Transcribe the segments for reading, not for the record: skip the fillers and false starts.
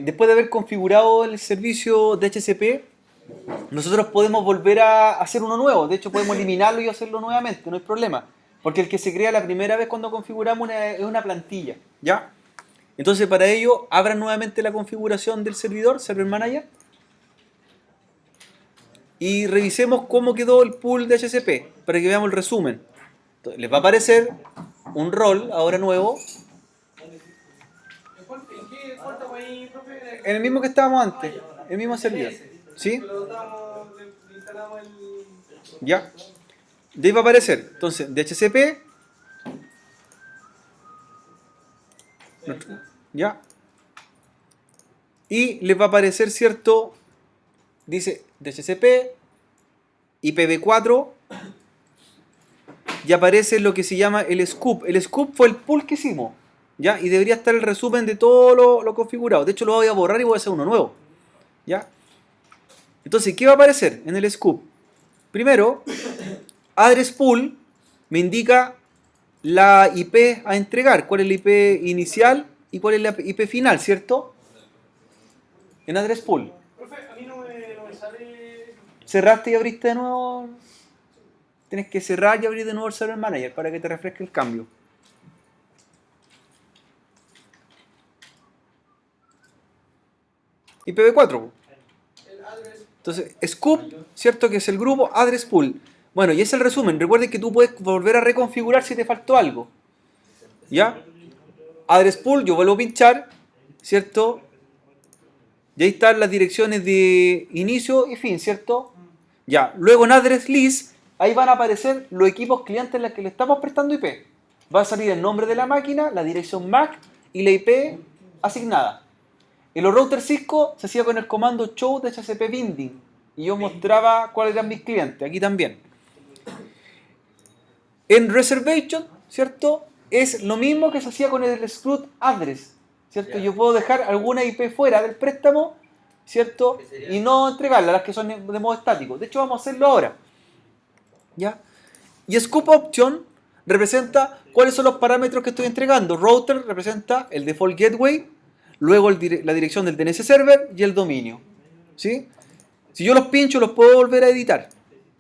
después de haber configurado el servicio DHCP, nosotros podemos volver a hacer uno nuevo. De hecho, podemos eliminarlo y hacerlo nuevamente, no hay problema. Porque el que se crea la primera vez cuando configuramos es una plantilla, ¿ya? Entonces, para ello, abran nuevamente la configuración del servidor, Server Manager, y revisemos cómo quedó el pool de DHCP, para que veamos el resumen. Entonces, les va a aparecer un rol ahora nuevo, en el mismo que estábamos antes, el mismo servidor, ¿sí? Ya. De ahí va a aparecer, entonces, DHCP, ¿ya? Y les va a aparecer, ¿cierto? Dice DHCP, IPv4, y aparece lo que se llama el scoop. El scoop fue el pool que hicimos, ¿ya? Y debería estar el resumen de todo lo configurado. De hecho, lo voy a borrar y voy a hacer uno nuevo, ¿ya? Entonces, ¿qué va a aparecer en el scoop? Primero, address pool me indica la IP a entregar, cuál es la IP inicial y cuál es la IP final, ¿cierto? En address pool. Profe, a mí no me sale... ¿Cerraste y abriste de nuevo? Tienes que cerrar y abrir de nuevo el Server Manager para que te refresque el cambio. IPv4. Entonces, scoop, ¿cierto? Que es el grupo address pool. Bueno, y ese es el resumen. Recuerden que tú puedes volver a reconfigurar si te faltó algo. ¿Ya? Address pool, yo vuelvo a pinchar, ¿cierto? Y ahí están las direcciones de inicio y fin, ¿cierto? Ya. Luego en address list, ahí van a aparecer los equipos clientes a los que le estamos prestando IP. Va a salir el nombre de la máquina, la dirección MAC y la IP asignada. En los routers Cisco se hacía con el comando show de DHCP binding y yo mostraba cuáles eran mis clientes, aquí también. En reservation, ¿cierto? Es lo mismo que se hacía con el exclude address, ¿cierto? Yo puedo dejar alguna IP fuera del préstamo, ¿cierto? Y no entregarla, las que son de modo estático. De hecho, vamos a hacerlo ahora, ¿ya? Y scoop option representa cuáles son los parámetros que estoy entregando. Router representa el default gateway, luego la dirección del DNS server y el dominio, ¿sí? Si yo los pincho, los puedo volver a editar,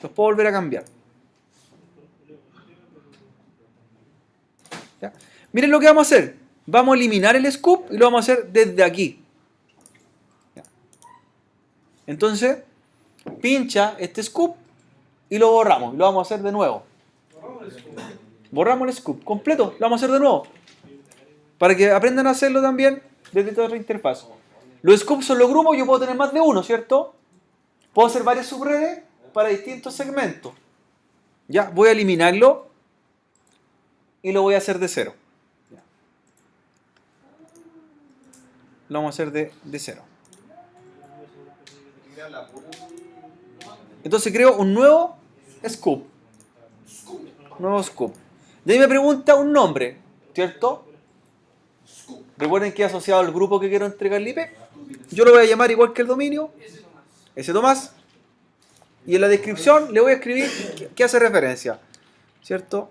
los puedo volver a cambiar. ¿Ya? Miren lo que vamos a hacer. Vamos a eliminar el scoop y lo vamos a hacer desde aquí. ¿Ya? Entonces, pincha este scoop y lo borramos. Y lo vamos a hacer de nuevo. Borramos el scoop completo. Lo vamos a hacer de nuevo. Para que aprendan a hacerlo también desde toda otra interfaz. Los scoops son los grupos. Yo puedo tener más de uno, ¿cierto? Puedo hacer varias subredes para distintos segmentos. Ya, voy a eliminarlo y lo voy a hacer de cero. Ya. Lo vamos a hacer de cero. Entonces creo un nuevo scoop. Nuevo scoop. De ahí me pregunta un nombre, ¿cierto? Recuerden que he asociado al grupo que quiero entregar el IP. Yo lo voy a llamar igual que el dominio, S. Tomás. Y en la descripción le voy a escribir qué hace referencia, ¿cierto?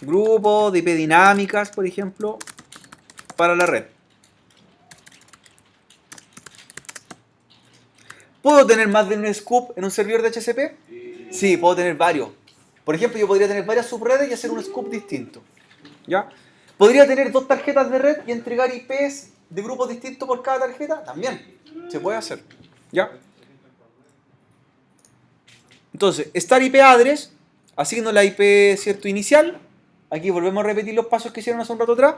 Grupo de IP dinámicas, por ejemplo, para la red. ¿Puedo tener más de un scoop en un servidor de DHCP? Sí, puedo tener varios. Por ejemplo, yo podría tener varias subredes y hacer un scoop distinto. ¿Ya? ¿Podría tener dos tarjetas de red y entregar IPs de grupos distintos por cada tarjeta? También se puede hacer. ¿Ya? Entonces, star IP address, asigno la IP, ¿cierto? Inicial. Aquí volvemos a repetir los pasos que hicieron hace un rato atrás.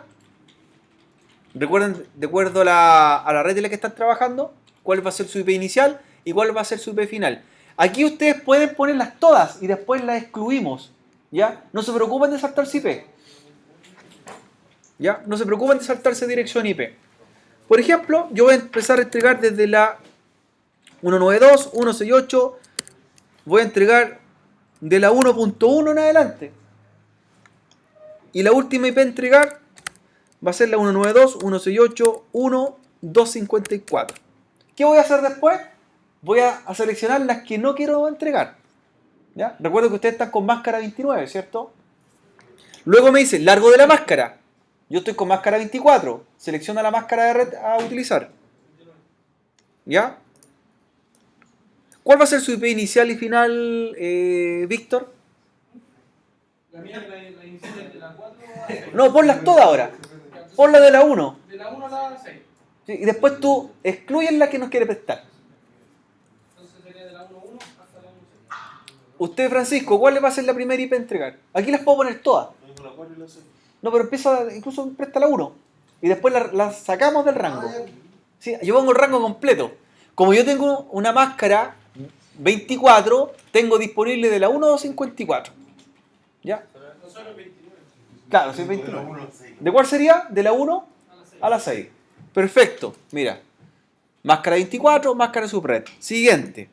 Recuerden, de acuerdo a la red en la que están trabajando, cuál va a ser su IP inicial y cuál va a ser su IP final. Aquí ustedes pueden ponerlas todas y después las excluimos. ¿Ya? No se preocupen de saltarse IP. ¿Ya? No se preocupen de saltarse dirección IP. Por ejemplo, yo voy a empezar a entregar desde la 192, 168. Voy a entregar de la 1.1 en adelante. Y la última IP a entregar va a ser la 192, 168, 1.254. ¿Qué voy a hacer después? Voy a seleccionar las que no quiero entregar. ¿Ya? Recuerdo que ustedes están con máscara 29, ¿cierto? Luego me dice largo de la máscara. Yo estoy con máscara 24. Selecciona la máscara de red a utilizar. ¿Ya? ¿Cuál va a ser su IP inicial y final, Víctor? La mía, la inicial es de la 4 a 6. No, ponlas todas ahora. Ponla de la 1. De la 1 a la 6. ¿Sí? Y después tú excluyes la que nos quiere prestar. Entonces sería de la 1.1 hasta la 1.6. Usted, Francisco, ¿cuál le va a ser la primera IP a entregar? Aquí las puedo poner todas. La 4 y la 6. No, pero empieza, incluso presta la 1. Y después la sacamos del rango. Sí, yo pongo el rango completo. Como yo tengo una máscara 24, tengo disponible de la 1 a 54. ¿Ya? No solo 29. Claro, sí, 29. ¿De cuál sería? De la 1 a la 6. Perfecto. Mira. Máscara 24, máscara subred. Siguiente.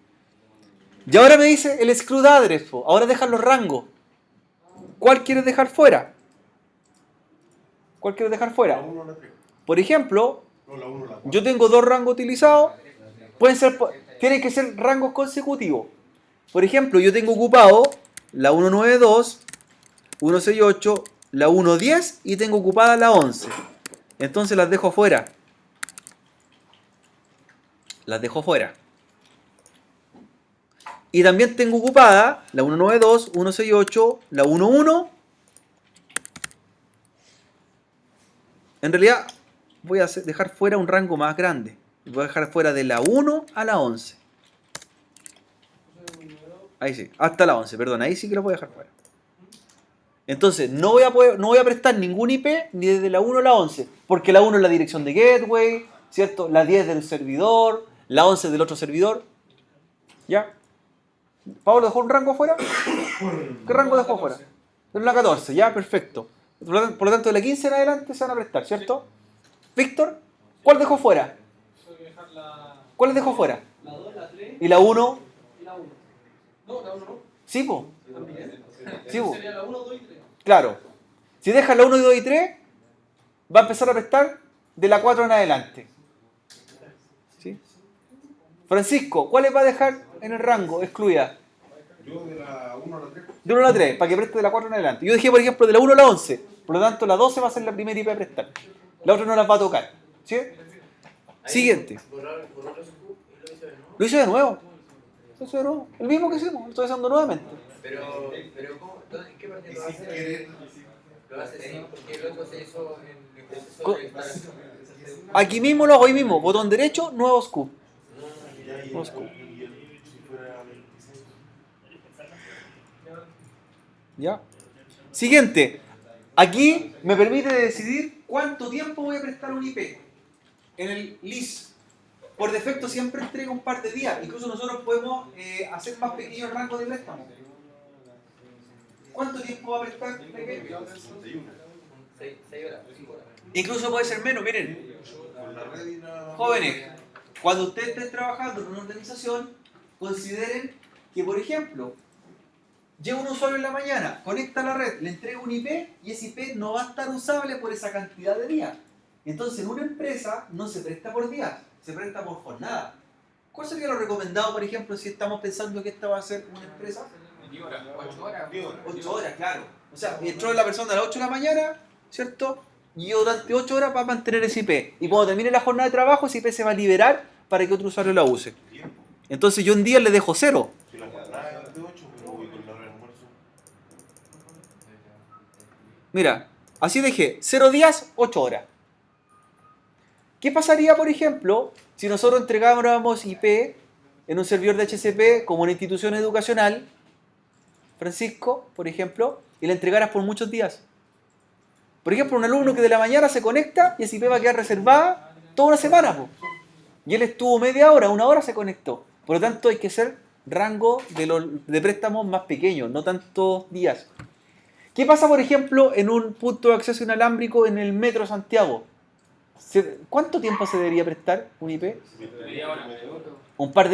Y ahora me dice el exclude address. Ahora dejan los rangos. ¿Cuál quieres dejar fuera? ¿Cuál quieres dejar La fuera? 1 a la 3. Por ejemplo, No, la 1 a la 4. yo tengo dos rangos utilizados. Tienen que ser rangos consecutivos. Por ejemplo, yo tengo ocupado la 192, 168, la 110 y tengo ocupada la 11. Entonces las dejo fuera. Las dejo fuera. Y también tengo ocupada la 192, 168, la 11. En realidad voy a dejar fuera un rango más grande. Voy a dejar fuera de la 1 a la 11. Ahí sí, hasta la 11, perdón, ahí sí que lo voy a dejar fuera. Entonces, no voy a prestar ningún IP ni desde la 1 a la 11, porque la 1 es la dirección de gateway, ¿cierto? La 10 del servidor, la 11 del otro servidor. ¿Ya? ¿Pablo dejó un rango afuera? ¿Qué rango dejó afuera? De la 14, ya, perfecto. Por lo tanto, de la 15 en adelante se van a prestar, ¿cierto? Víctor, ¿cuál dejó fuera? Tengo que dejar la ¿Cuál dejó fuera? 2, la 3 ¿Y la 1? y la 1. No, la 1 no. Sí, po. También. Sí, po. Sería la 1, 2 y 3. Claro. Si dejas la 1, 2 y 3, va a empezar a prestar de la 4 en adelante. ¿Sí? Francisco, ¿cuáles va a dejar en el rango excluida? Yo de la 1 a la 3. De 1 a la 3, para que preste de la 4 en adelante. Yo dejé, por ejemplo, de la 1 a la 11. Por lo tanto, la 12 va a ser la primera IP a prestar. La otra no las va a tocar. ¿Sí? Siguiente. Lo hice de nuevo. Lo hice de nuevo. El mismo que hicimos. Lo estoy haciendo nuevamente. Pero ¿cómo? ¿En qué parte lo Y sin hace? querer. Lo hace así, porque el otro se hizo en el proceso Co- de instalación. Aquí mismo lo hago ahí mismo. Botón derecho, nuevo scoop. Y ahí, Vamos con- y el, si fuera 26. ¿Ya? Siguiente. Aquí me permite decidir cuánto tiempo voy a prestar un IP. En el list, por defecto siempre entrega un par de días. Incluso nosotros podemos hacer más pequeño el rango de préstamo. ¿Cuánto tiempo va a prestar? 61. 6 horas, 5 horas. Incluso puede ser menos, miren. Con la red y la. Jóvenes, cuando ustedes estén trabajando en una organización, consideren que, por ejemplo, llega un usuario en la mañana, conecta a la red, le entrega un IP y ese IP no va a estar usable por esa cantidad de días. Entonces, en una empresa no se presta por días, se presta por jornada. ¿Cuál sería lo recomendado, por ejemplo, si estamos pensando que esta va a ser una empresa? 8 horas. 8 horas, claro. O sea, entró la persona a las 8 de la mañana, ¿cierto? Y yo durante 8 horas va a mantener ese IP. Y cuando termine la jornada de trabajo, ese IP se va a liberar para que otro usuario la use. Tiempo. Entonces yo un día le dejo 0. Si la jornada es de 8, pero voy con la hora de almuerzo. Mira, así dejé 0 días, 8 horas. ¿Qué pasaría, por ejemplo, si nosotros entregáramos IP en un servidor de HCP como una institución educacional, Francisco, por ejemplo, y la entregaras por muchos días? Por ejemplo, un alumno que de la mañana se conecta y esa IP va a quedar reservada toda una semana, po. Y él estuvo media hora, 1 hora se conectó. Por lo tanto, hay que hacer rango de préstamos más pequeños, no tantos días. ¿Qué pasa, por ejemplo, en un punto de acceso inalámbrico en el Metro Santiago? ¿Cuánto tiempo se debería prestar un IP? Un par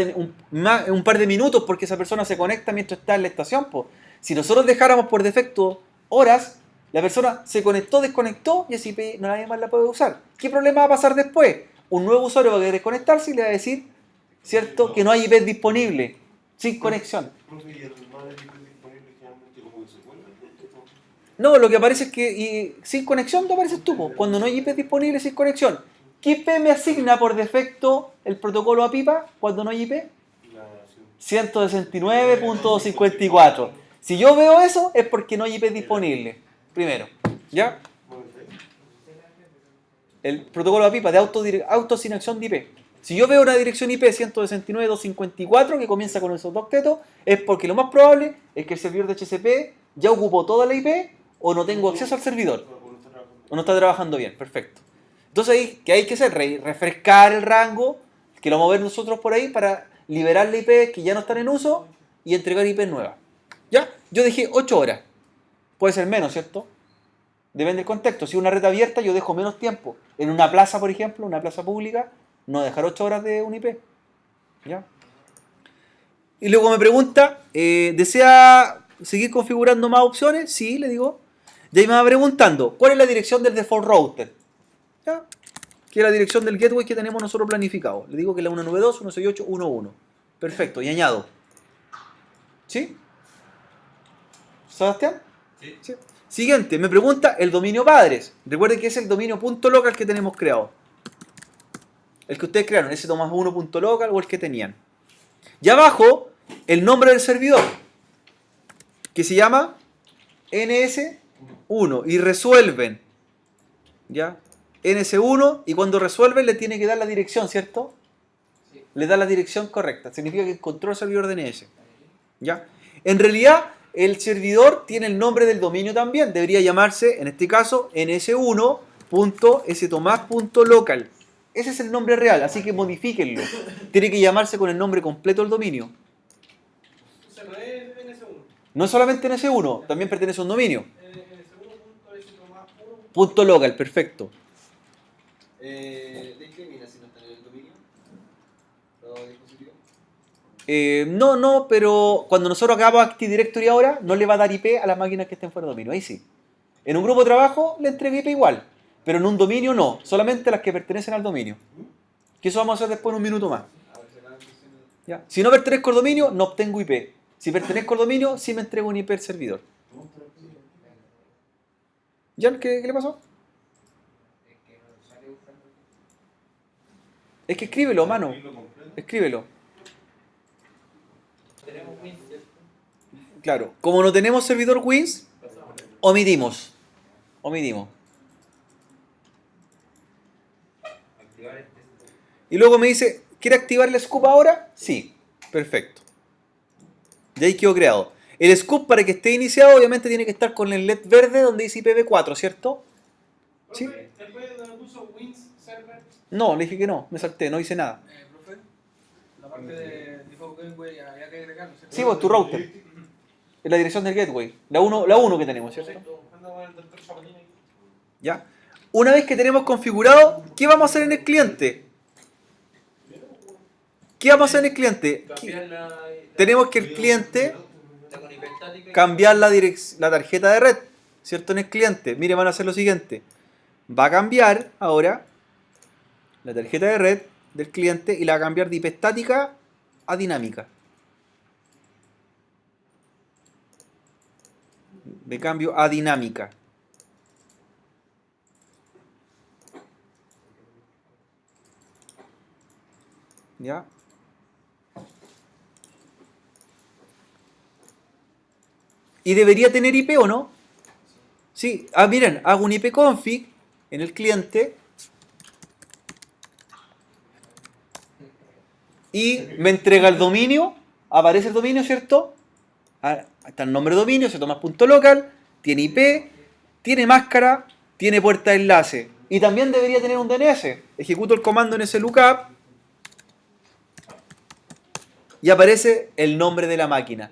de minutos, porque esa persona se conecta mientras está en la estación, po. Si nosotros dejáramos por defecto horas, la persona se conectó, desconectó y esa IP nadie más la puede usar. ¿Qué problema va a pasar después? Un nuevo usuario va a querer conectarse y le va a decir, ¿cierto?, que no hay IP disponible, sin conexión. Profe, y el más IP disponible generalmente como que se vuelve. No, lo que aparece es que sin conexión te apareces tú, po. Cuando no hay IP disponible sin conexión. ¿Qué IP me asigna por defecto el protocolo a pipa cuando no hay IP? La 169.54. Si yo veo eso es porque no hay IP disponible. Primero, ¿ya? El protocolo a pipa de autoasignación de IP. Si yo veo una dirección IP 169.254 que comienza con esos dos octetos, es porque lo más probable es que el servidor de HCP ya ocupó toda la IP o no tengo acceso al servidor. O no está trabajando bien. Perfecto. Entonces ahí, ¿qué hay que hacer? Refrescar el rango, que lo vamos a ver nosotros por ahí para liberar la IP que ya no están en uso y entregar IP nuevas. ¿Ya? Yo dejé 8 horas. Puede ser menos, ¿cierto? Depende del contexto. Si es una red abierta, yo dejo menos tiempo. En una plaza, por ejemplo, una plaza pública, no dejar 8 horas de un IP. ¿Ya? Y luego me pregunta, ¿desea seguir configurando más opciones? Sí, le digo. Y ahí me va preguntando, ¿cuál es la dirección del default router? ¿Ya? Que es la dirección del gateway que tenemos nosotros planificado. Le digo que es la 192.168.1.1. Perfecto, y añado. ¿Sí? ¿Sebastián? Sí. Sí. Siguiente, me pregunta el dominio padres. Recuerden que es el dominio .local que tenemos creado. El que ustedes crearon, ese Tomás1.local o el que tenían. Y abajo, el nombre del servidor, que se llama NS1. Y resuelven. ¿Ya? NS1, y cuando resuelven le tiene que dar la dirección, ¿cierto? Sí. Le da la dirección correcta. Significa que encontró el servidor DNS. ¿Ya? En realidad, el servidor tiene el nombre del dominio también. Debería llamarse, en este caso, ns1.stomás.local. Ese es el nombre real, así que modifíquenlo. Tiene que llamarse con el nombre completo del dominio. O sea, no es NS1. No es solamente NS1, también pertenece a un dominio. NS1.s1. .local, perfecto. ¿Le incrimina si no está en el dominio? ¿Los dispositivos? No, pero cuando nosotros hagamos Active Directory ahora, no le va a dar IP a las máquinas que estén fuera de dominio. Ahí sí. En un grupo de trabajo le entrega IP igual, pero en un dominio no. Solamente las que pertenecen al dominio. Que eso vamos a hacer después en un minuto más. ¿Ya? Si no pertenezco al dominio, no obtengo IP. Si pertenezco al dominio, sí me entrego un IP al servidor. ¿Ya? ¿Qué le pasó? Es que no sale buscando. Es que escríbelo, mano. Escríbelo. Tenemos Win, ¿cierto? Claro. Como no tenemos servidor Wins, omitimos. Omitimos. Activar este. Y luego me dice, ¿quiere activar el scoop ahora? Sí. Perfecto. Ya ahí quedó creado. El scoop, para que esté iniciado, obviamente tiene que estar con el LED verde donde dice IPv4, ¿cierto? Sí. Después de donde puso Wins Server, No, le dije que no. Me salté, no hice nada. profe, la parte de Default Gateway había que agregarlo, ¿cierto? Sí, pues tu router. Es la dirección del gateway. La 1 que tenemos, ¿cierto? Perfecto. Anda con el doctor Chapolin ahí. ¿Ya? Una vez que tenemos configurado, ¿qué vamos a hacer en el cliente? ¿Qué vamos a hacer en el cliente? Cambiar la. Tenemos que el cliente Está con hiperstática y- cambiar la tarjeta de red, ¿cierto? En el cliente. Mire, van a hacer lo siguiente. Va a cambiar ahora la tarjeta de red del cliente y la va a cambiar de hiperstática a dinámica. De cambio a dinámica. ¿Ya? ¿Y debería tener IP o no? Sí. Ah, miren, hago un IP config en el cliente y me entrega el dominio, aparece el dominio, ¿cierto? Ah, está el nombre de dominio, se toma .local, tiene IP, tiene máscara, tiene puerta de enlace. Y también debería tener un DNS. Ejecuto el comando en ese lookup y aparece el nombre de la máquina.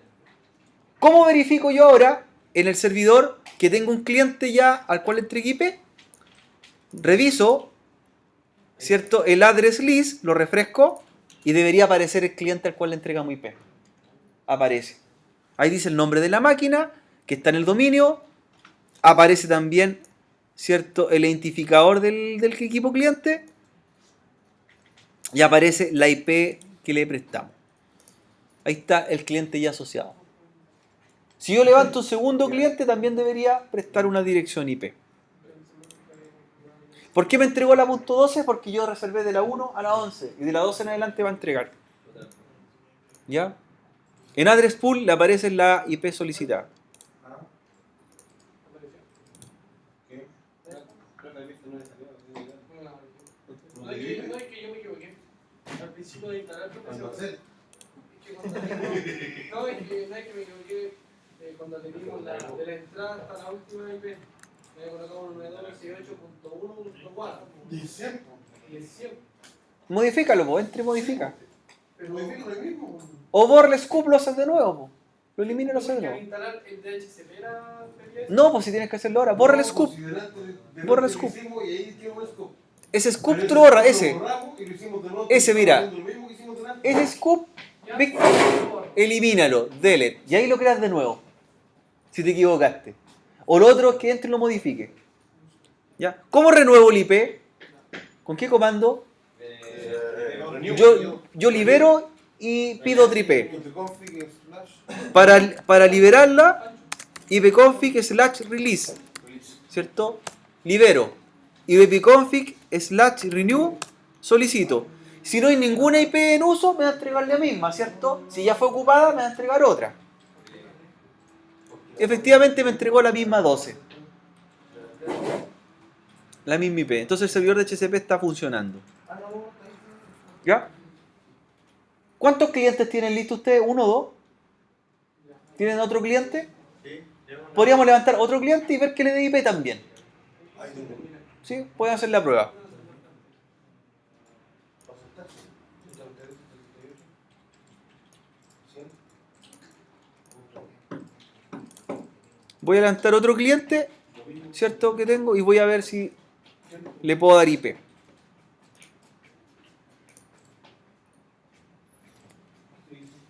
¿Cómo verifico yo ahora en el servidor que tengo un cliente ya al cual le entregué IP? Reviso, ¿cierto? El address list, lo refresco y debería aparecer el cliente al cual le entregamos IP. Aparece. Ahí dice el nombre de la máquina que está en el dominio. Aparece también, ¿cierto? El identificador del equipo cliente. Y aparece la IP que le prestamos. Ahí está el cliente ya asociado. Si yo levanto un segundo cliente, también debería prestar una dirección IP. ¿Por qué me entregó la punto .12? Porque yo reservé de la 1 a la 11 y de la 12 en adelante va a entregar. ¿Ya? En address pool le aparece la IP solicitada. No es que yo me equivoqué. Al principio de instalar No sé. no es que me equivoqué cuando le dimos de la entrada hasta la última IP. Me colocamos un 9218.1.4 Y siempre. y es 100. Modifícalo, po, entre y modifica. Pero Modifico lo mismo. O borra el scoop, lo haces de nuevo, po. Lo elimina y lo haces de ¿Tuve que nuevo. instalar el DHCP la PPS? No, pues si tienes que hacerlo ahora. Borra el scoop. Borra el scoop. scoop. Y ahí tiene un scoop. Ese scoop Pero tú lo borras, lo ese. borramos y lo hicimos de nuevo, Ese, mira. haciendo lo mismo que hicimos delante. Ese scoop, Ya, Víctor, por favor. elimínalo, delete. Y ahí lo creas de nuevo. Si te equivocaste. O lo otro es que entre y lo modifique. ¿Ya? ¿Cómo renuevo el IP? ¿Con qué comando? Yo libero y pido otro IP. Para liberarla, ipconfig/release. ¿Cierto? Libero. ipconfig/renew solicito. Si no hay ninguna IP en uso, me va a entregar la misma, ¿cierto? Si ya fue ocupada, me va a entregar otra. Efectivamente me entregó la misma 12. La misma IP. Entonces el servidor de HCP está funcionando. ¿Ya? ¿Cuántos clientes tienen listo ustedes? ¿Uno o dos? ¿Tienen otro cliente? Podríamos levantar otro cliente y ver que le dé IP también. ¿Sí? Pueden hacer la prueba. Voy a levantar otro cliente, ¿cierto? Que tengo y voy a ver si le puedo dar IP.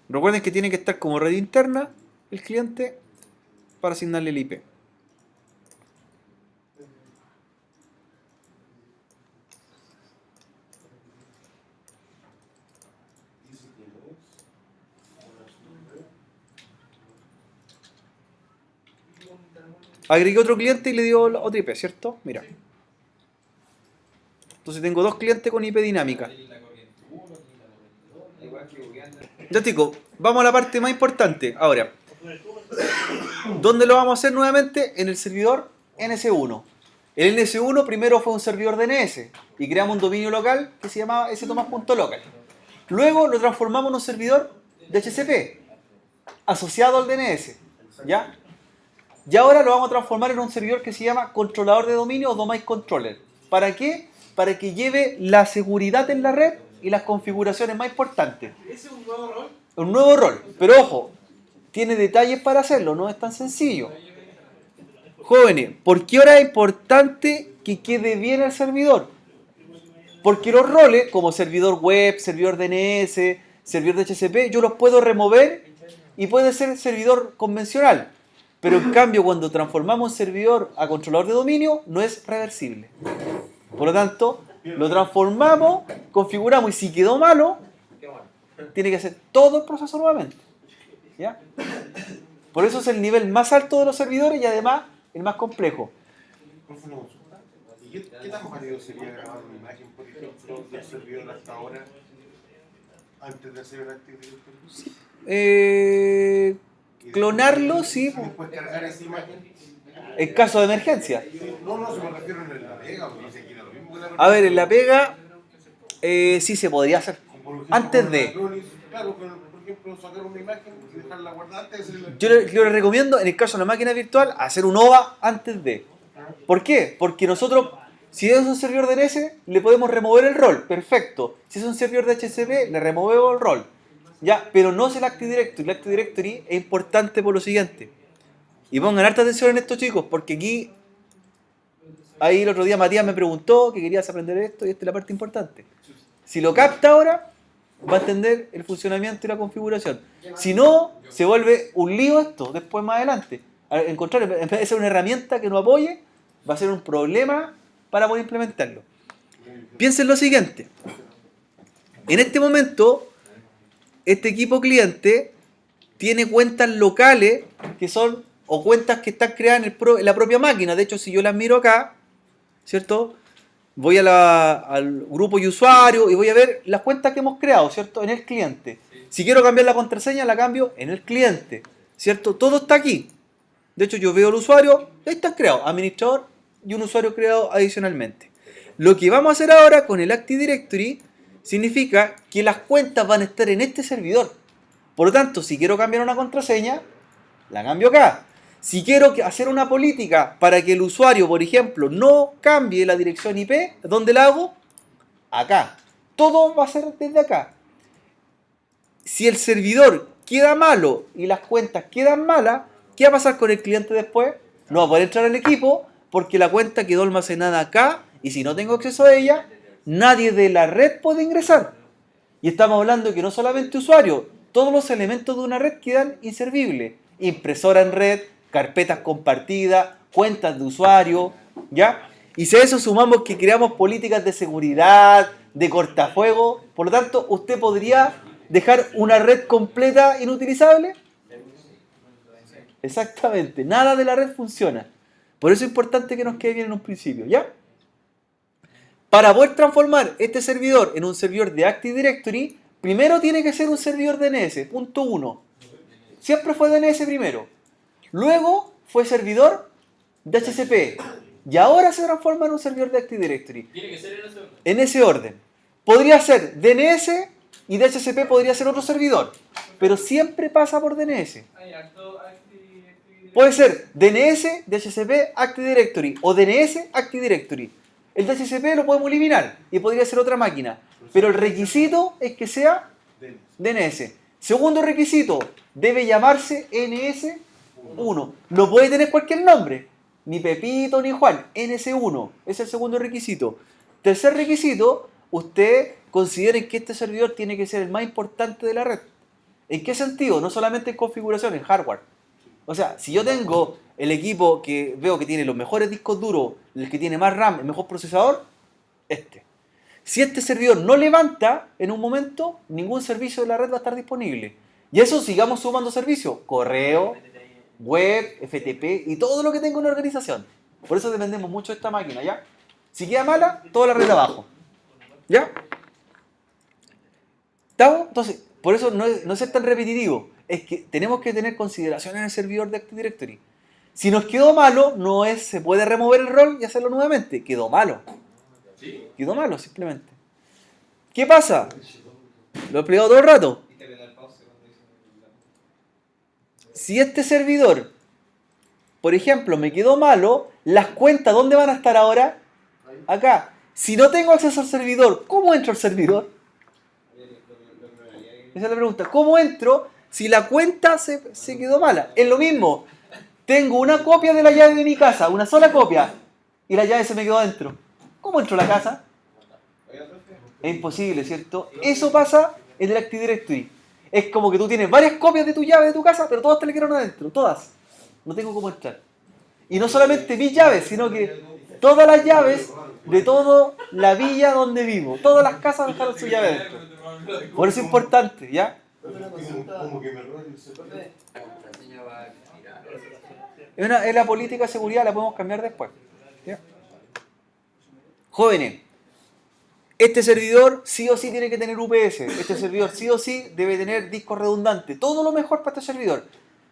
Recuerden que tiene que estar como red interna el cliente para asignarle el IP. Agregué otro cliente y le dio otra IP, ¿cierto? Mira. Entonces tengo dos clientes con IP dinámica. Ya chicos, vamos a la parte más importante. Ahora, ¿dónde lo vamos a hacer nuevamente? En el servidor NS1. El NS1 primero fue un servidor DNS y creamos un dominio local que se llamaba stomas.local. Luego lo transformamos en un servidor DHCP asociado al DNS. ¿Ya? Y ahora lo vamos a transformar en un servidor que se llama controlador de dominio o domain controller. ¿Para qué? Para que lleve la seguridad en la red y las configuraciones más importantes. ¿Ese es un nuevo rol? Un nuevo rol, pero ojo, tiene detalles para hacerlo, no es tan sencillo. Jóvenes, ¿por qué ahora es importante que quede bien el servidor? Porque los roles, como servidor web, servidor DNS, servidor DHCP, yo los puedo remover y puede ser servidor convencional. Pero en cambio, cuando transformamos un servidor a controlador de dominio, no es reversible. Por lo tanto, lo transformamos, configuramos y si quedó malo, tiene que hacer todo el proceso nuevamente. ¿Ya? Por eso es el nivel más alto de los servidores y además el más complejo. Profe, una consulta. ¿Y qué tan válido sería grabar una imagen, por ejemplo, del servidor hasta ahora, antes de hacer el Active Directory? Clonarlo, sí. Y después cargar esa imagen. En caso de emergencia. No, se me refiero en la pega, porque dice que era lo mismo que la A ver, en la pega, sí se podría hacer. Por ejemplo, Antes con de. Acronis, claro, pero, por ejemplo, sacar una imagen y dejarla guardada antes de hacer el Yo le recomiendo, en el caso de una máquina virtual, hacer un OVA antes de. ¿Por qué? Porque nosotros, si es un servidor DNS, le podemos remover el rol. Perfecto. Si es un servidor de HCP, le removemos el rol. Ya, pero no es el Active Directory. El Active Directory es importante por lo siguiente. Y pongan harta atención en esto, chicos, porque aquí, ahí el otro día Matías me preguntó que querías aprender esto y esta es la parte importante. Si lo capta ahora, va a entender el funcionamiento y la configuración. Si no, se vuelve un lío esto después más adelante. Al contrario, en vez de ser una herramienta que no apoye, va a ser un problema para poder implementarlo. Piensen lo siguiente. En este momento, este equipo cliente tiene cuentas locales que son, o cuentas que están creadas en la propia máquina. De hecho, si yo las miro acá, ¿cierto? Voy al grupo y usuario y voy a ver las cuentas que hemos creado, ¿cierto? En el cliente. Si quiero cambiar la contraseña, la cambio en el cliente, ¿cierto? Todo está aquí. De hecho, yo veo el usuario, ahí está creado, administrador y un usuario creado adicionalmente. Lo que vamos a hacer ahora con el Active Directory significa que las cuentas van a estar en este servidor. Por lo tanto, si quiero cambiar una contraseña, la cambio acá. Si quiero hacer una política para que el usuario, por ejemplo, no cambie la dirección IP, ¿dónde la hago? Acá. Todo va a ser desde acá. Si el servidor queda malo y las cuentas quedan malas, ¿qué va a pasar con el cliente después? No va a poder entrar al equipo porque la cuenta quedó almacenada acá y si no tengo acceso a ella, nadie de la red puede ingresar. Y estamos hablando de que no solamente usuario, todos los elementos de una red quedan inservibles. Impresora en red, carpetas compartidas, cuentas de usuario, ¿ya? Y si a eso sumamos que creamos políticas de seguridad, de cortafuego, por lo tanto, ¿usted podría dejar una red completa inutilizable? Exactamente, nada de la red funciona. Por eso es importante que nos quede bien en un principio, ¿ya? Para poder transformar este servidor en un servidor de Active Directory, primero tiene que ser un servidor DNS, punto 1. Siempre fue DNS primero. Luego fue servidor de DHCP. Y ahora se transforma en un servidor de Active Directory. Tiene que ser en ese orden. En ese orden. Podría ser DNS y DHCP podría ser otro servidor. Pero siempre pasa por DNS. Puede ser DNS, DHCP, Active Directory o DNS, Active Directory. El DHCP lo podemos eliminar y podría ser otra máquina. Pero el requisito es que sea DNS. Segundo requisito, debe llamarse NS1. No puede tener cualquier nombre. Ni Pepito ni Juan. NS1. Ese es el segundo requisito. Tercer requisito, usted considere que este servidor tiene que ser el más importante de la red. ¿En qué sentido? No solamente en configuración, en hardware. O sea, si yo tengo el equipo que veo que tiene los mejores discos duros, el que tiene más RAM, el mejor procesador, este. Si este servidor no levanta en un momento, ningún servicio de la red va a estar disponible. Y eso sigamos sumando servicios. Correo, web, FTP y todo lo que tenga una organización. Por eso dependemos mucho de esta máquina, ¿ya? Si queda mala, toda la red abajo. ¿Ya? ¿Estamos? Entonces, por eso no es tan repetitivo. Es que tenemos que tener consideración en el servidor de Active Directory. Si nos quedó malo, se puede remover el rol y hacerlo nuevamente. Quedó malo. Quedó malo, simplemente. ¿Qué pasa? Lo he explicado todo el rato. Si este servidor, por ejemplo, me quedó malo, las cuentas, ¿dónde van a estar ahora? Acá. Si no tengo acceso al servidor, ¿cómo entro al servidor? Esa es la pregunta. ¿Cómo entro si la cuenta se quedó mala? Es lo mismo. Tengo una copia de la llave de mi casa, una sola copia, y la llave se me quedó adentro. ¿Cómo entro a la casa? Es imposible, ¿cierto? Eso pasa en el Active Directory. Es como que tú tienes varias copias de tu llave de tu casa, pero todas te le quedaron adentro, todas. No tengo cómo entrar. Y no solamente mis llaves, sino que todas las llaves de toda la villa donde vivo. Todas las casas dejaron su llave adentro. Por eso es importante, ¿ya? Como que me roban el servidor. Es la política de seguridad, la podemos cambiar después. ¿Ya? Jóvenes, este servidor sí o sí tiene que tener UPS. Este servidor sí o sí debe tener discos redundantes. Todo lo mejor para este servidor.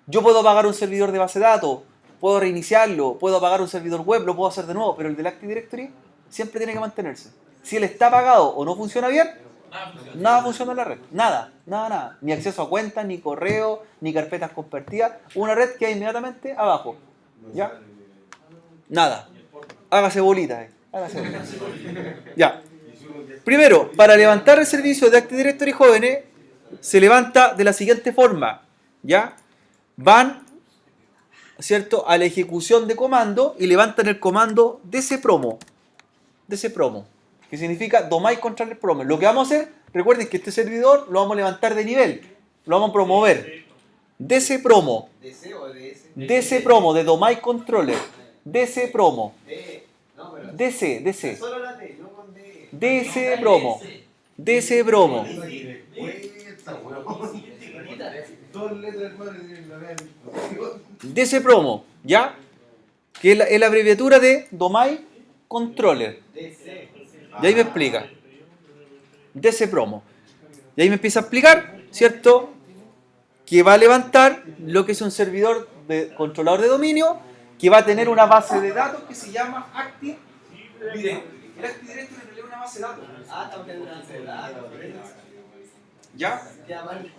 Yo puedo apagar un servidor de base de datos, puedo reiniciarlo, puedo apagar un servidor web, lo puedo hacer de nuevo, pero el del Active Directory siempre tiene que mantenerse. Si él está apagado o no funciona bien, nada funciona en la red. Nada. Ni acceso a cuentas, ni correo, ni carpetas compartidas. Una red queda inmediatamente abajo. ¿Ya? Nada. Hágase bolita. Hágase bolita. Ya. Primero, para levantar el servicio de Active Directory jóvenes, se levanta de la siguiente forma. ¿Ya? Van, ¿cierto?, a la ejecución de comando y levantan el comando dcpromo. Que significa domain controller promo. Lo que vamos a hacer, recuerden que este servidor lo vamos a levantar de nivel, lo vamos a promover. dcpromo. ¿DC o DS? dcpromo, de domain controller. dcpromo. DC. Solo la T, no con D. dcpromo. dcpromo. Esta, weón. Dos letras. DC Promo, ¿ya? Que es la abreviatura de Domain Controller. DC. Y ahí me explica. DC Promo. Y ahí me empieza a explicar, ¿cierto? Que va a levantar lo que es un servidor de controlador de dominio, que va a tener una base de datos que se llama Active Directory. El Active Directory en realidad es una base de datos. Ah, estamos en una base de datos. ¿Ya? Queda mal.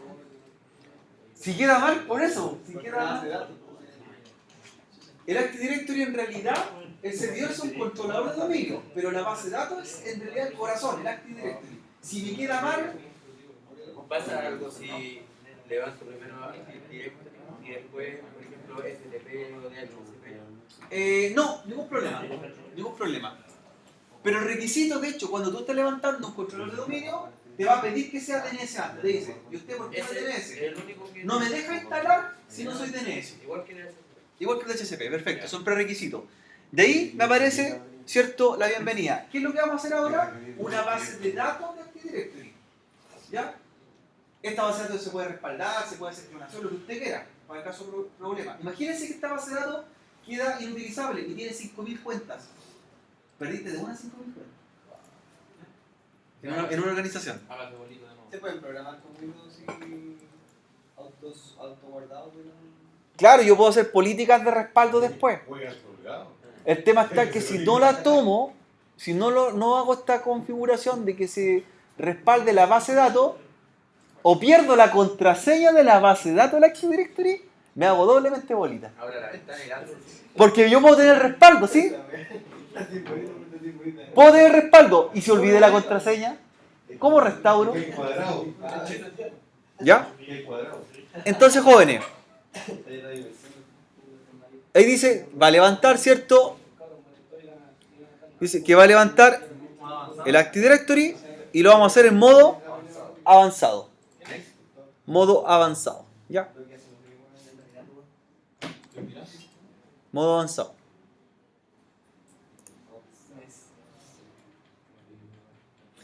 Si queda mal, por eso. Si queda Una base de mal. datos. El Active Directory en realidad, el servidor es un controlador de dominio, pero la base de datos es en realidad el corazón, el Active Directory. Si me queda mal, Pasa algo si levanto primero directo y después, por ejemplo, FTP o DHCP. no, ningún problema. Ningún problema. Pero el requisito, de hecho, cuando tú estás levantando un controlador de dominio, te va a pedir que sea DNS antes. Te dice, ¿y usted por qué no es Ese DNS? es el único que... No me deja instalar si no soy DNS. Igual que DHCP. Igual que el DHCP, perfecto, son prerequisitos. De ahí me aparece, ¿cierto?, la bienvenida. ¿Qué es lo que vamos a hacer ahora? Una base de datos de Active Directory. ¿Ya? Esta base de datos se puede respaldar, se puede hacer clonación, lo que usted quiera, para el caso de problema. Imagínense que esta base de datos queda inutilizable y tiene 5.000 cuentas. Perdiste de una a 5.000 cuentas. En una organización. Hágase bolito de nuevo. ¿Se pueden programar con Windows y auto guardados? Claro, yo puedo hacer políticas de respaldo después. El tema está que si no la tomo, si no hago esta configuración de que se respalde la base de datos, o pierdo la contraseña de la base de datos de la Active Directory, me hago doblemente bolita. Ahora la ventana y la Porque yo puedo tener respaldo, ¿sí? Puedo tener respaldo. Y si olvidé la contraseña, ¿cómo restauro? ¿Ya? Entonces, jóvenes, ahí dice, va a levantar, ¿cierto? Dice que va a levantar el Active Directory y lo vamos a hacer en modo avanzado. Modo avanzado. ¿Ya? Modo avanzado.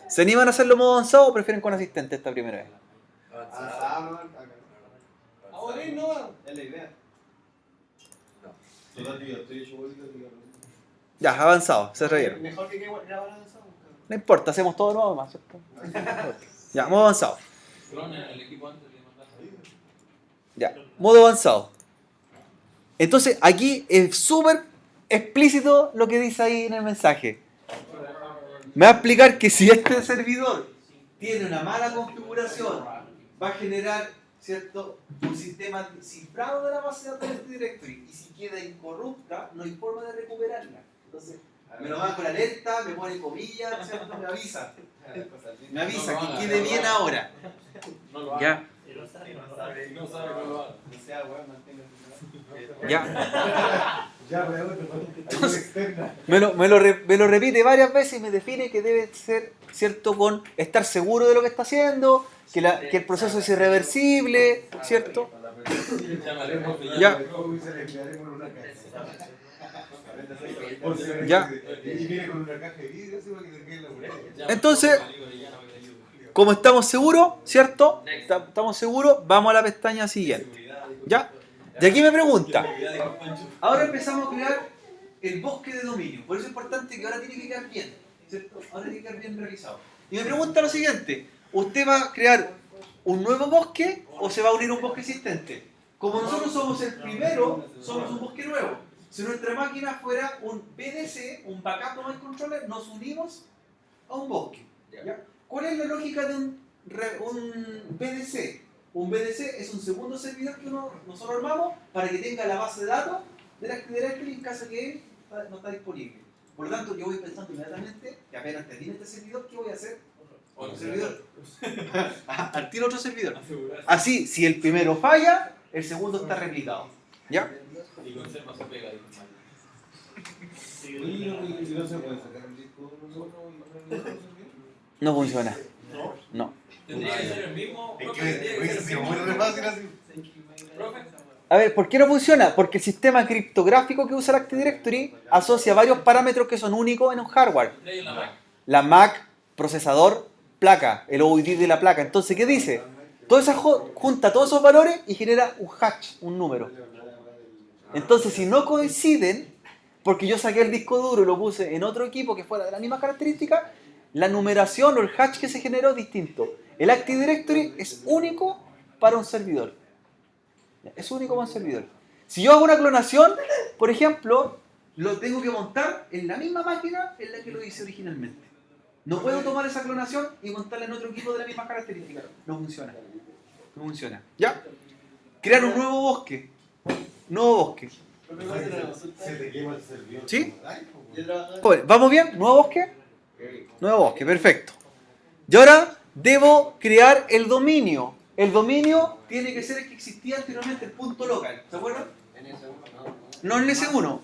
¿Se animan a hacerlo modo avanzado o prefieren con asistente esta primera vez? Ahora no. Es la idea. Ya, avanzado, se reyeron. Mejor que grabar avanzado. No importa, hacemos todo nuevo más, ¿cierto? Ya, modo avanzado. Ya, modo avanzado. Entonces, aquí es súper explícito lo que dice ahí en el mensaje. Me va a explicar que si este servidor tiene una mala configuración, va a generar, ¿cierto?, un sistema cifrado de la base de datos de este directory. Y si queda incorrupta, no hay forma de recuperarla. Entonces, me lo va con alerta, me pone comillas, ¿cierto?, me avisa. Me avisa que quede bien ahora. Ya. Ya. Entonces, me lo repite varias veces y me define que debe ser, ¿cierto?, con estar seguro de lo que está haciendo, que el proceso es irreversible, ¿cierto? Ya. Ya. Entonces, como estamos seguros, ¿cierto? Estamos seguros, vamos a la pestaña siguiente. ¿Ya? Y aquí me pregunta. Ahora empezamos a crear el bosque de dominio. Por eso es importante que ahora tiene que quedar bien, ¿cierto? Ahora tiene que quedar bien realizado. Y me pregunta lo siguiente. ¿Usted va a crear un nuevo bosque o se va a unir a un bosque existente? Como nosotros somos el primero, somos un bosque nuevo. Si nuestra máquina fuera un BDC, un Backup Domain Controller, nos unimos a un bosque. ¿Ya? ¿Cuál es la lógica de un BDC? Un BDC es un segundo servidor que nosotros armamos para que tenga la base de datos de la Active Directory en caso que él no está disponible. Por lo tanto, yo voy pensando inmediatamente que apenas termine este servidor, ¿qué voy a hacer? Otro servidor. Al tiro otro servidor. Así, si el primero falla, el segundo está replicado. ¿Ya? Y conserva su pega. No funciona. No. Tendría que ser el mismo. Es que hubiese sido muy re fácil así. A ver, ¿por qué no funciona? Porque el sistema criptográfico que usa la Active Directory asocia varios parámetros que son únicos en un hardware. La MAC, procesador, placa, el OID de la placa. Entonces, ¿qué dice? Toda esa junta todos esos valores y genera un hash, un número. Entonces, si no coinciden, porque yo saqué el disco duro y lo puse en otro equipo que fuera de la misma característica, la numeración o el hash que se generó es distinto. El Active Directory es único para un servidor. Es único para un servidor. Si yo hago una clonación, por ejemplo, lo tengo que montar en la misma máquina en la que lo hice originalmente. No puedo tomar esa clonación y montarla en otro equipo de la misma característica. No funciona. No funciona. ¿Ya? Crear un nuevo bosque. Nuevo bosque. Se te quema el servidor. ¿Sí? Yo trabajaba Joder, ¿vamos bien? ¿Nuevo bosque? Nuevo bosque, perfecto. Y ahora debo crear el dominio. El dominio tiene que ser el que existía anteriormente, el punto local. ¿Se acuerdan? en ese uno, No el S1.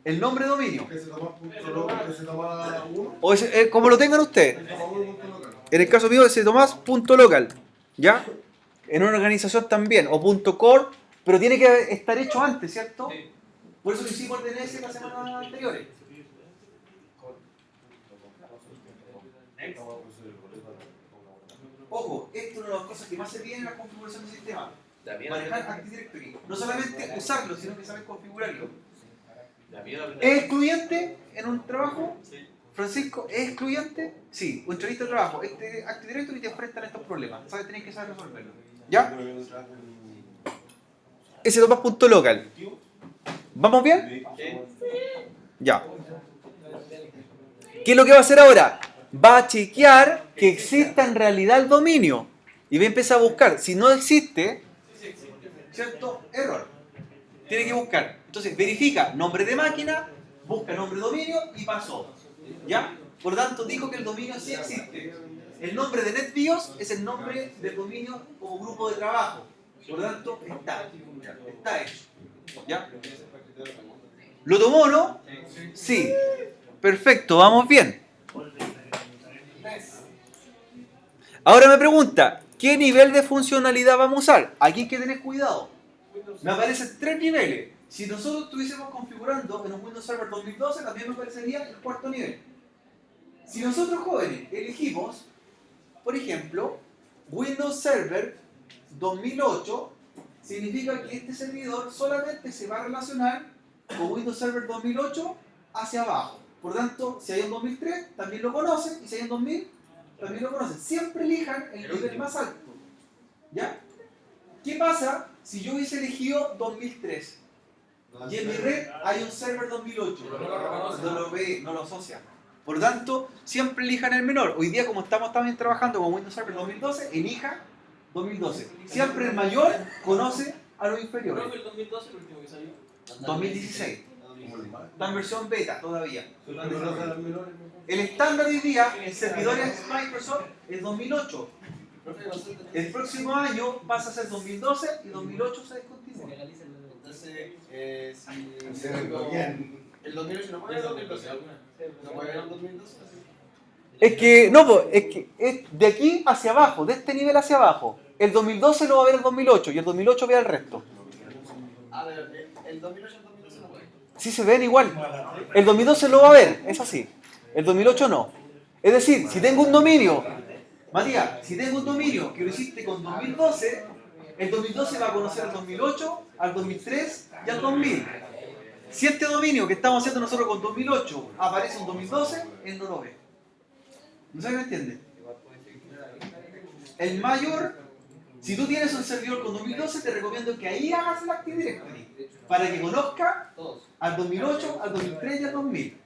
El nombre dominio. Que se toma punto local, que se toma uno. O como lo tengan ustedes. Se toma uno punto local. En el caso mío, ese Tomás, punto local. ¿Ya? En una organización también. O punto core, pero tiene que estar hecho antes, ¿cierto? Por eso lo hicimos el DNS las semanas anteriores. Ojo, esto es una de las cosas que más se pide en la configuración del sistema. Manejar Active Directory. No solamente usarlo, sino que saber configurarlo. ¿Es excluyente en un trabajo? Francisco, ¿es excluyente? Sí, un entrevista de trabajo. Este Active Directory te enfrentan a estos problemas. ¿Sabes? Tenés que saber resolverlo. ¿Ya? Ese Tomás punto local. ¿Vamos bien? Ya. ¿Qué es lo que va a hacer ahora? Va a chequear que exista en realidad el dominio. Y va a empezar a buscar. Si no existe, ¿cierto? Error. Tiene que buscar. Entonces, verifica nombre de máquina, busca nombre de dominio y pasó. ¿Ya? Por lo tanto, dijo que el dominio sí existe. El nombre de NetBIOS es el nombre del dominio como grupo de trabajo. Por lo tanto, está hecho. ¿Ya? ¿Lo tomó o no? Sí. Perfecto, vamos bien. Ahora me pregunta, ¿qué nivel de funcionalidad vamos a usar? Aquí hay que tener cuidado. Me aparecen 3 niveles. Si nosotros estuviésemos configurando en un Windows Server 2012, también me aparecería el 4º nivel. Si nosotros jóvenes elegimos, por ejemplo, Windows Server 2008, significa que este servidor solamente se va a relacionar con Windows Server 2008 hacia abajo. Por lo tanto, si hay un 2003, también lo conocen, y si hay un 2000, también lo conocen. Siempre elijan el nivel más alto. ¿Ya? ¿Qué pasa si yo hubiese elegido 2003? Y en mi red hay un server 2008. No lo ve, no lo asocia. Por lo tanto, siempre elijan el menor. Hoy día, como estamos también trabajando con Windows Server 2012, elija 2012. Siempre el mayor conoce a los inferiores. ¿Cuál fue el 2012 el último que salió? 2016. Está en versión beta todavía. El estándar hoy día en servidores Microsoft es 2008. El próximo año pasa a ser 2012 y 2008 se descontinúa. Entonces, si Se ve bien. el 2008 no puede ver el 2012. No puede ver el 2012. Es que, no, pues, es que es de aquí hacia abajo, de este nivel hacia abajo. El 2012 lo va a ver el 2008 y el 2008 ve el resto. A ver, el 2008 y el 2012 no puede. Sí se ven igual. El 2012 lo va a ver, es así. El 2008 no. Es decir, si tengo un dominio, Matías, si tengo un dominio que lo hiciste con 2012, el 2012 va a conocer al 2008, al 2003 y al 2000. Si este dominio que estamos haciendo nosotros con 2008 aparece en 2012, él no lo ve. ¿No se me entiende? El mayor, si tú tienes un servidor con 2012, te recomiendo que ahí hagas el Active Directory para que conozca al 2008, al 2003 y al 2000.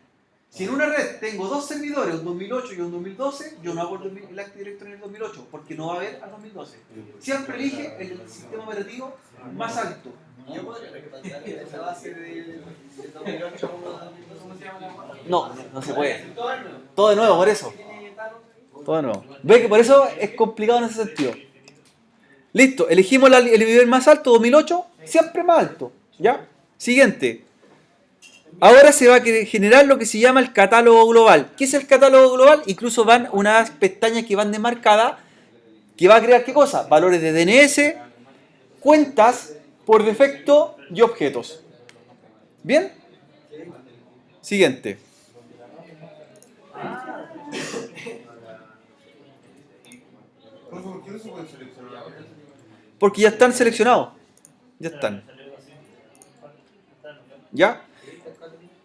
Si en una red tengo 2 servidores, un 2008 y un 2012, yo no hago el Active Directory en el 2008 porque no va a haber al 2012. Siempre elige el sistema operativo más alto. Yo podría rescatar esa base del 2008 a uno de 2012. ¿Cómo se llama la No, no se puede. Todo el nuevo. Todo de nuevo, por eso. Todo de nuevo. Ve que por eso es complicado en ese sentido. Listo, elegimos el nivel más alto, 2008, siempre más alto. ¿Ya? Siguiente. Ahora se va a generar lo que se llama el catálogo global. ¿Qué es el catálogo global? Incluso van unas pestañas que van demarcadas, que va a crear ¿qué cosa? Valores de DNS, cuentas por defecto y objetos. ¿Bien? Siguiente. Profe, ¿por qué no se puede seleccionar? Porque ya están seleccionados. Ya están. ¿Ya?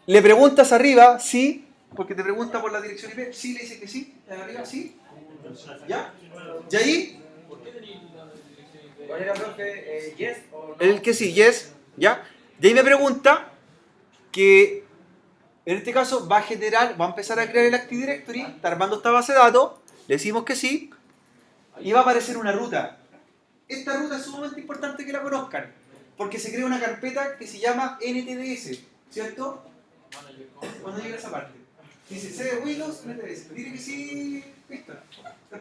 Le preguntas arriba, sí, porque te pregunta por la dirección IP, sí, le dice que sí, arriba, sí. ¿Ya? ¿Y ahí? ¿Cuál era, profe? ¿Yes o no? El que sí, yes, ¿ya? Y ahí me pregunta que en este caso va a generar, va a empezar a crear el Active Directory, está armando esta base de datos, le decimos que sí, y va a aparecer una ruta. Esta ruta es sumamente importante que la conozcan, porque se crea una carpeta que se llama NTDS, ¿cierto? Cuando llegue a esa parte. Dice C de Windows, NTDS. Dile que sí, Víctor. Está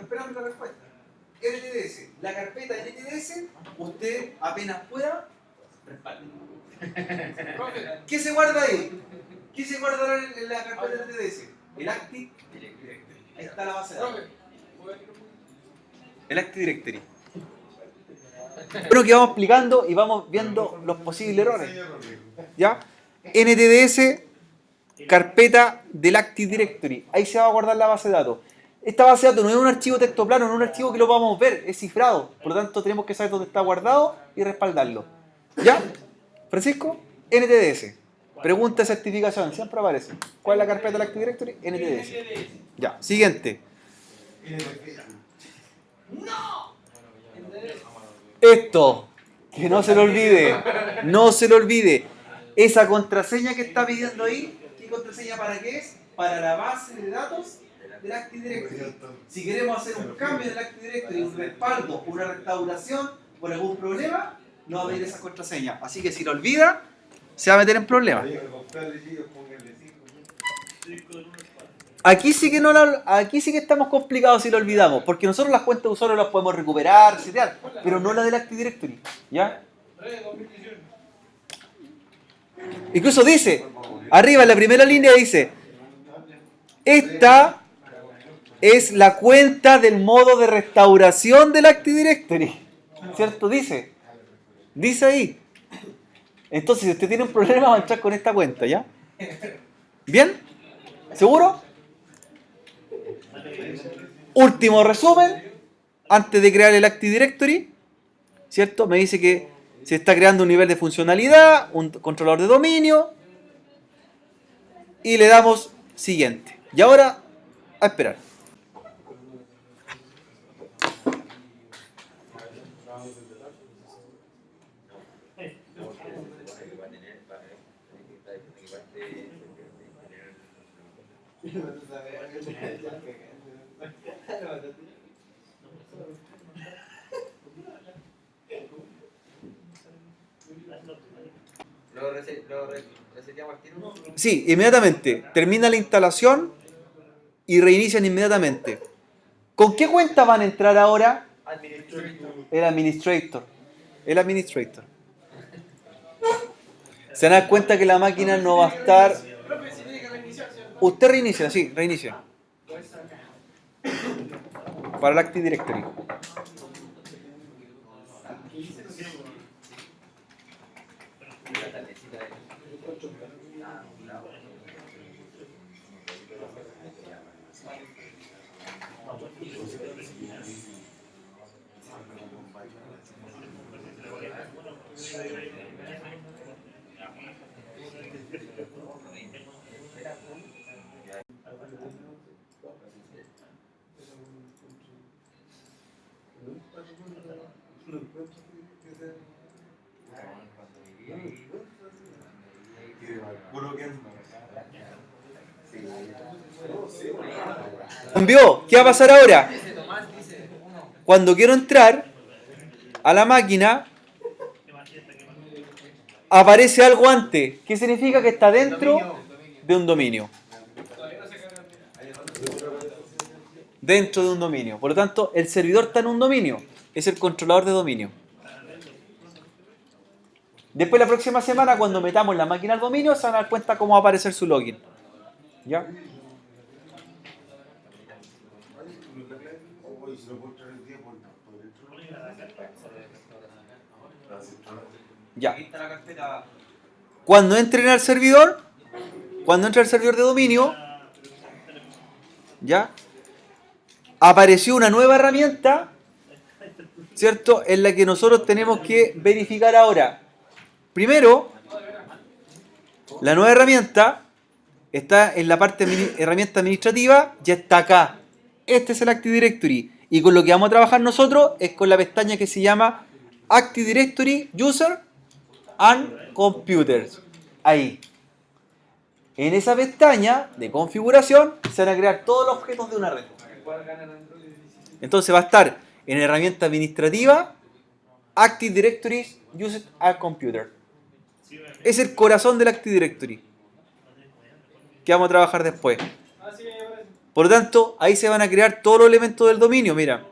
esperando la respuesta. NTDS. La carpeta NTDS, usted apenas pueda, respalde. ¿Qué se guarda ahí? ¿Qué se guardará en la carpeta NTDS? El Active Directory. Ahí está la base de datos. El Active Directory. Bueno, que vamos explicando y vamos viendo los posibles errores. ¿Ya? NTDS, carpeta del Active Directory. Ahí se va a guardar la base de datos. Esta base de datos no es un archivo texto plano, no es un archivo que lo vamos a ver, es cifrado. Por lo tanto, tenemos que saber dónde está guardado y respaldarlo. ¿Ya? Francisco, NTDS. Pregunta de certificación, siempre aparece. ¿Cuál es la carpeta del Active Directory? NTDS. Ya, siguiente. Esto, que no se lo olvide, no se lo olvide. Esa contraseña que está pidiendo ahí, ¿qué contraseña para qué es? Para la base de datos del Active Directory. Si queremos hacer un cambio del Active Directory, un respaldo, una restauración por algún problema, no va a pedir esa contraseña. Así que si lo olvida, se va a meter en problemas. Aquí sí que aquí sí que estamos complicados si lo olvidamos, porque nosotros las cuentas de usuario las podemos recuperar, setear, pero no las del Active Directory, ¿ya? Incluso dice, arriba en la primera línea dice, esta es la cuenta del modo de restauración del Active Directory, ¿cierto? Dice ahí. Entonces, si usted tiene un problema, va a entrar con esta cuenta, ¿ya? ¿Bien? ¿Seguro? Último resumen, antes de crear el Active Directory, ¿cierto? Me dice que se está creando un nivel de funcionalidad, un controlador de dominio, y le damos siguiente. Y ahora, a esperar. ¿Lo reseteamos al tiro? Sí, inmediatamente. Termina la instalación y reinician inmediatamente. ¿Con qué cuenta van a entrar ahora? El administrator. El administrator. Se van a dar cuenta que la máquina no va a estar... Usted reinicia, sí, reinicia. Para el Active Directory. Cambió. ¿Qué va a pasar ahora? Cuando quiero entrar a la máquina, aparece algo antes. ¿Qué significa? Que está dentro de un dominio. Dentro de un dominio. Por lo tanto, el servidor está en un dominio. Es el controlador de dominio. Después, la próxima semana, cuando metamos la máquina al dominio, se van a dar cuenta cómo va a aparecer su login. ¿Ya? Ya. Cuando entren al servidor, cuando entre al servidor de dominio, ¿ya? apareció una nueva herramienta, ¿cierto? En la que nosotros tenemos que verificar ahora. Primero, la nueva herramienta está en la parte herramienta administrativa, ya está acá. Este es el Active Directory. Y con lo que vamos a trabajar nosotros es con la pestaña que se llama Active Directory User and Computers. Ahí. En esa pestaña de configuración se van a crear todos los objetos de una red. Entonces va a estar en herramienta administrativa Active Directory User and Computer. Es el corazón del Active Directory que vamos a trabajar después. Por lo tanto, ahí se van a crear todos los elementos del dominio. Mira,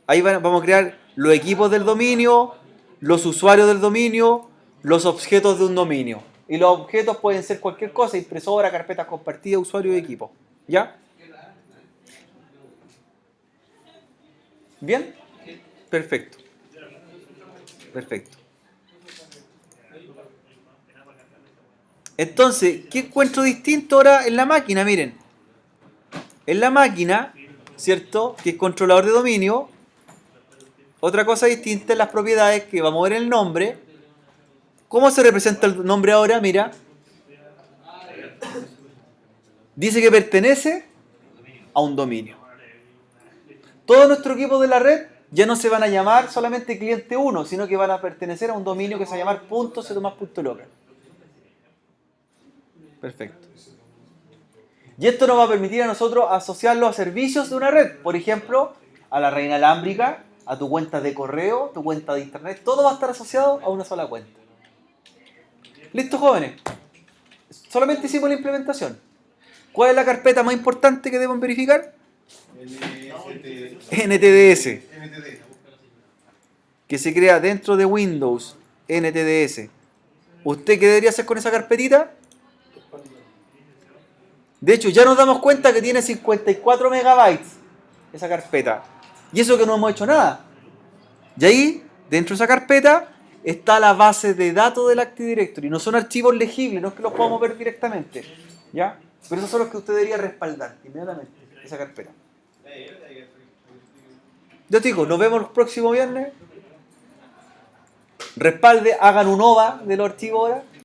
ahí vamos a crear los equipos del dominio, los usuarios del dominio, los objetos de un dominio. Y los objetos pueden ser cualquier cosa: impresora, carpetas compartidas, usuario y equipo. ¿Ya? ¿Bien? Perfecto. Perfecto. Entonces, ¿qué encuentro distinto ahora en la máquina? Miren, en la máquina, ¿cierto? Que es controlador de dominio, otra cosa distinta es las propiedades, que vamos a ver el nombre. ¿Cómo se representa el nombre ahora? Mira. Dice que pertenece a un dominio. Todo nuestro equipo de la red ya no se van a llamar solamente cliente 1, sino que van a pertenecer a un dominio que se va a llamar .ctomas.local. Perfecto. Y esto nos va a permitir a nosotros asociarlo a servicios de una red. Por ejemplo, a la red inalámbrica, a tu cuenta de correo, tu cuenta de internet. Todo va a estar asociado a una sola cuenta. ¿Listo, jóvenes? Solamente hicimos la implementación. ¿Cuál es la carpeta más importante que deben verificar? NTDS. Que se crea dentro de Windows. NTDS. ¿Usted qué debería hacer con esa carpetita? De hecho, ya nos damos cuenta que tiene 54 megabytes esa carpeta. Y eso que no hemos hecho nada. Y ahí, dentro de esa carpeta, está la base de datos del Active Directory. No son archivos legibles, no es que los podamos ver directamente. ¿Ya? Pero esos son los que usted debería respaldar inmediatamente, esa carpeta. Yo te digo, nos vemos el próximo viernes. Respalde, hagan un OVA de los archivos ahora.